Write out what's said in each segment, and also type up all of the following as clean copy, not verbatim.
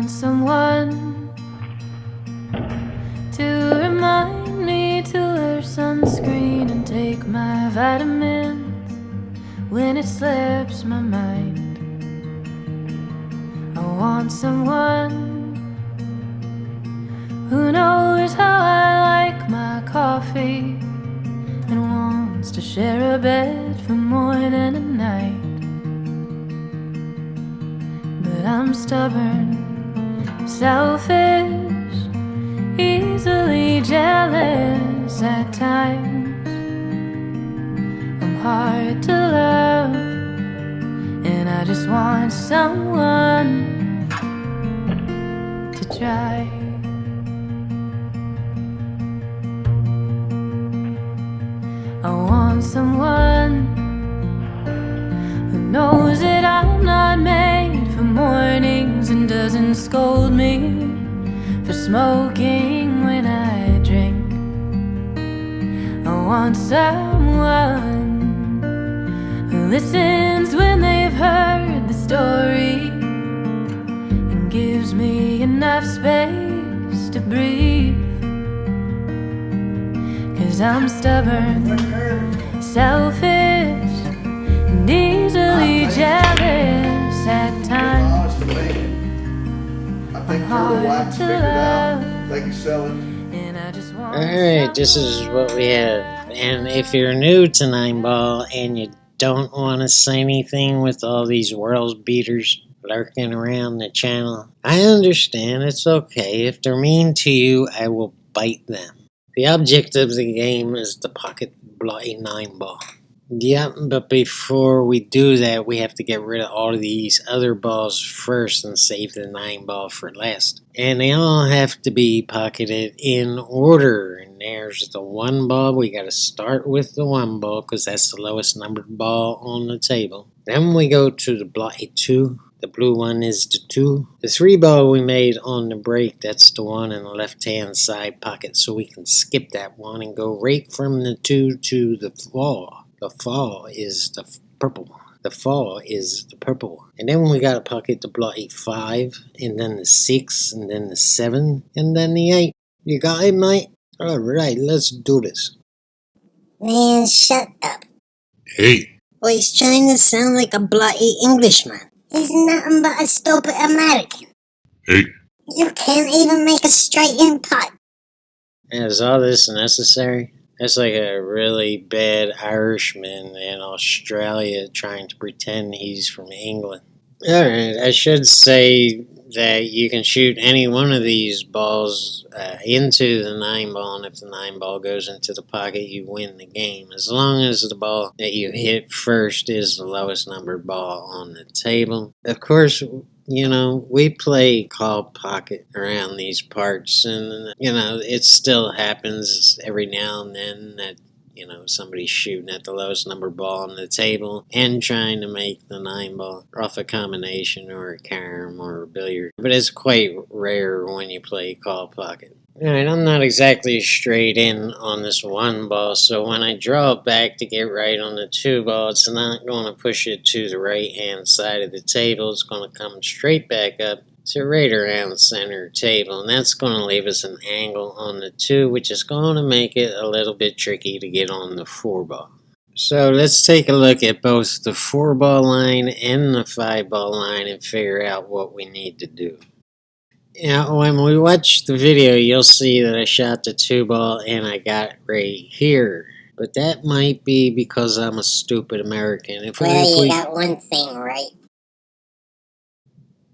want someone to remind me to wear sunscreen and take my vitamins when it slips my mind. I want someone who knows how I like my coffee and wants to share a bed for more than a night. But I'm stubborn, selfish, easily jealous at times. I'm hard to love, and I just want someone to try. I want someone who knows that I'm not made for mornings and doesn't scold me for smoking when I drink. I want someone who listens when they've heard the story and gives me enough space to breathe. 'Cause I'm stubborn, selfish, and easily jealous at times. I'm hard to love, and I just want. Alright, this is what we have. And if you're new to Nineball and you don't want to say anything with all these world beaters lurking around the channel, I understand, it's okay. If they're mean to you, I will bite them. The object of the game is to pocket bloody Nineball. Yep, but before we do that, we have to get rid of all of these other balls first and save the Nineball for last. And they all have to be pocketed in order. And there's the one ball. We got to start with the one ball because that's the lowest numbered ball on the table. Then we go to the blocky 2. The blue one is the 2. The 3 ball we made on the break, that's the one in the left-hand side pocket. So we can skip that one and go right from the 2 to the fall. The fall is the purple. The fall is the purple. And then we got to pocket the blocky 5, and then the 6, and then the 7, and then the 8. You got it, mate? Alright, let's do this. Man, shut up. Hey, Well, he's trying to sound like a bloody Englishman. He's nothing but a stupid American. hey, You can't even make a straight in putt. Is all this necessary? That's like a really bad Irishman in Australia trying to pretend he's from England. Alright, I should say that you can shoot any one of these balls into the 9-ball, and if the 9-ball goes into the pocket, you win the game. As long as the ball that you hit first is the lowest numbered ball on the table. Of course, you know, we play call pocket around these parts, and, you know, it still happens every now and then that, you know, somebody's shooting at the lowest number ball on the table and trying to make the 9-ball off a combination or a carom or a billiard. But it's quite rare when you play call pocket. Alright, I'm not exactly straight in on this 1 ball, so when I draw it back to get right on the 2 ball, it's not going to push it to the right-hand side of the table. It's going to come straight back up to right around the center table, and that's going to leave us an angle on the 2, which is going to make it a little bit tricky to get on the 4 ball. So let's take a look at both the 4 ball line and the 5 ball line and figure out what we need to do. Now, when we watch the video, you'll see that I shot the 2 ball and I got it right here. But that might be because I'm a stupid American. You got one thing right.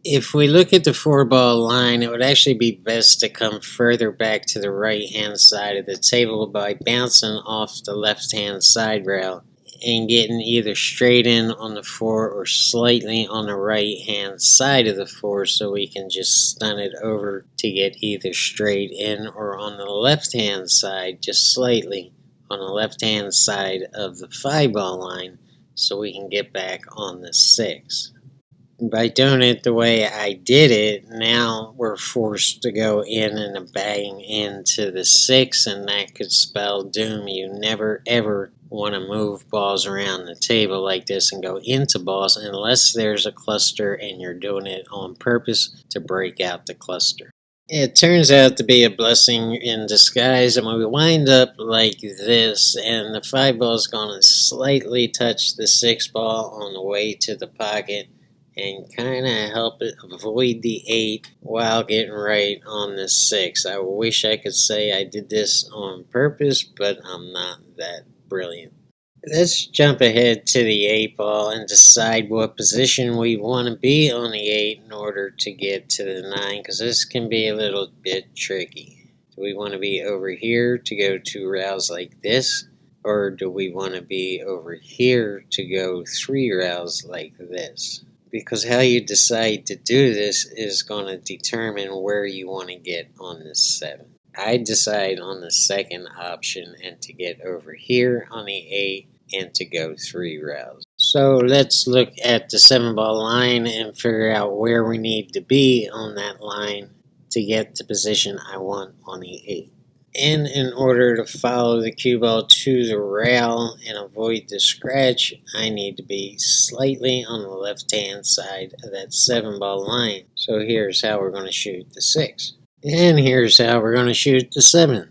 If we look at the 4 ball line, it would actually be best to come further back to the right-hand side of the table by bouncing off the left-hand side rail and getting either straight in on the 4 or slightly on the right-hand side of the 4, so we can just stun it over to get either straight in or on the left-hand side, just slightly on the left-hand side of the 5 ball line, so we can get back on the 6. By doing it the way I did it, now we're forced to go in and bang into the 6, and that could spell doom. You never ever want to move balls around the table like this and go into balls unless there's a cluster and you're doing it on purpose to break out the cluster. It turns out to be a blessing in disguise, and we wind up like this, and the 5 ball is going to slightly touch the 6 ball on the way to the pocket and kind of help it avoid the 8 while getting right on the 6. I wish I could say I did this on purpose, but I'm not that brilliant. Let's jump ahead to the 8 ball and decide what position we want to be on the 8 in order to get to the 9, because this can be a little bit tricky. Do we want to be over here to go 2 rails like this, or do we want to be over here to go 3 rails like this? Because how you decide to do this is going to determine where you want to get on this 7. I decide on the second option and to get over here on the 8 and to go 3 rails. So let's look at the 7 ball line and figure out where we need to be on that line to get the position I want on the 8. And in order to follow the cue ball to the rail and avoid the scratch, I need to be slightly on the left-hand side of that 7 ball line. So here's how we're going to shoot the 6. And here's how we're going to shoot the 7.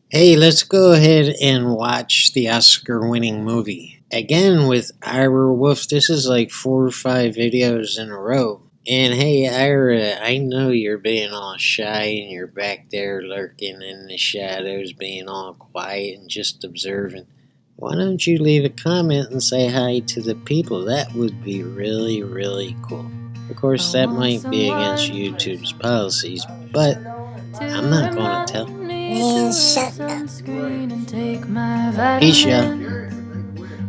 Hey, let's go ahead and watch the Oscar-winning movie. Again with Ira Wolf. This is like 4 or 5 videos in a row. And hey, Ira, I know you're being all shy and you're back there lurking in the shadows, being all quiet and just observing. Why don't you leave a comment and say hi to the people? That would be really, really cool. Of course, that might be against YouTube's policies, but I'm not going to tell. Man, shut up. Isha.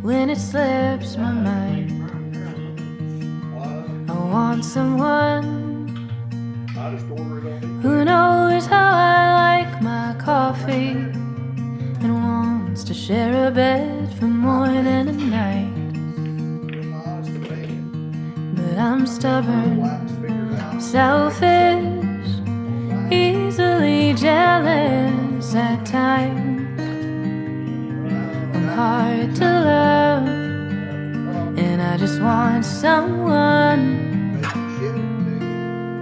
When it slips my mind, I want someone who knows how I like my coffee and wants to share a bed for more than a night. But I'm stubborn, selfish, easily jealous at times. I'm hard to love, and I just want someone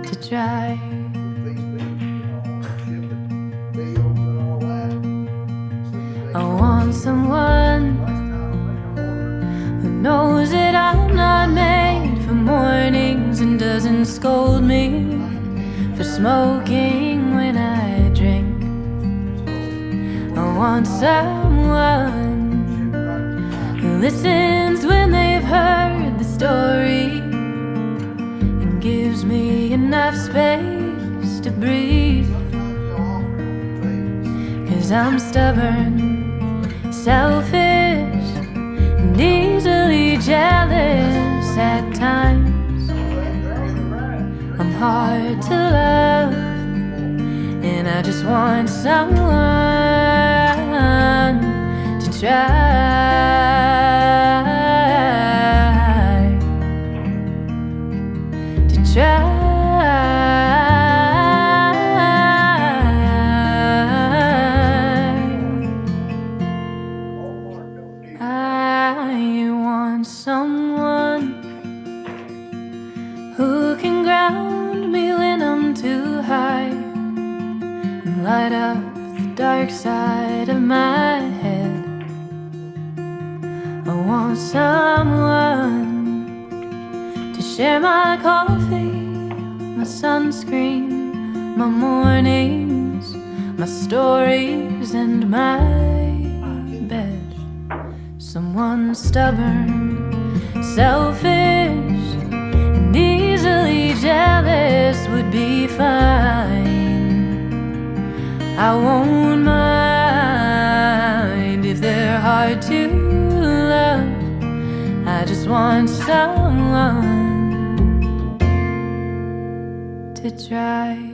to try. I want someone who knows that I'm not made for mornings and doesn't scold me for smoking when I drink. I want someone who listens when they've heard the story and gives me enough space to breathe. 'Cause I'm stubborn, selfish, and easily jealous at times. I'm hard to love, and I just want someone to try. I want someone who can ground me when I'm too high and light up the dark side of my head. I want someone to share my coffee, my sunscreen, my mornings, my stories, and my bed. Someone stubborn, selfish, and easily jealous would be fine. I won't mind if they're hard to love. I just want someone to try.